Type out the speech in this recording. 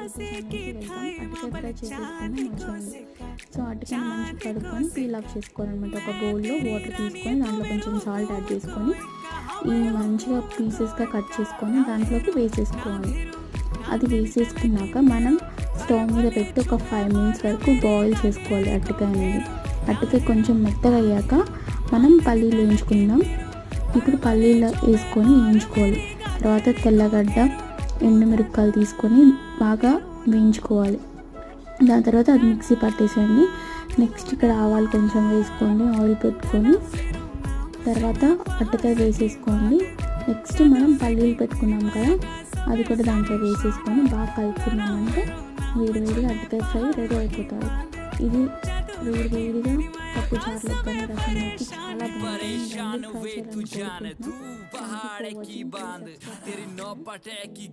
ఛానల్కి వెల్కమ్. అరటికాయ ఫ్రై చేసేసుకుని మంచిగా. సో అరటికాయని మంచిగా కడుక్కొని పీల్ ఆఫ్ చేసుకోవాలన్నమాట. ఒక బౌల్లో వాటర్ తీసుకొని దాంట్లో కొంచెం సాల్ట్ యాడ్ చేసుకొని ఈ మంచిగా పీసెస్గా కట్ చేసుకొని దాంట్లోకి వేసేసుకోవాలి. అది వేసేసుకున్నాక మనం స్టవ్ మీద పెట్టి ఒక 5 మినిట్స్ వరకు బాయిల్ చేసుకోవాలి అరటికాయ అనేది. అరటికాయ కొంచెం మెత్తగా అయ్యాక మనం పల్లీలు వేయించుకుందాం. ఇప్పుడు పల్లీలు వేసుకొని వేయించుకోవాలి. తర్వాత తెల్లగడ్డ, ఎండుమిరపకాయలు తీసుకొని బాగా వేయించుకోవాలి. దాని తర్వాత అది మిక్సీ పట్టేసేయండి. నెక్స్ట్ ఇక్కడ ఆవాలు కొంచెం వేసుకోండి, ఆయిల్ పెట్టుకొని తర్వాత అరటికాయ వేసేసుకోండి. నెక్స్ట్ మనం పల్లీలు పెట్టుకున్నాం కదా, అది కూడా దాంట్లో వేసేసుకొని బాగా కలుపుకున్నామంటే వేడివేడిగా అరటికాయ ఫ్రై రెడీ అయిపోతుంది. ఇది వేడివేడిగా పప్పు చారులో కానీ రసంలోకి చాలా బాగుంటుంది.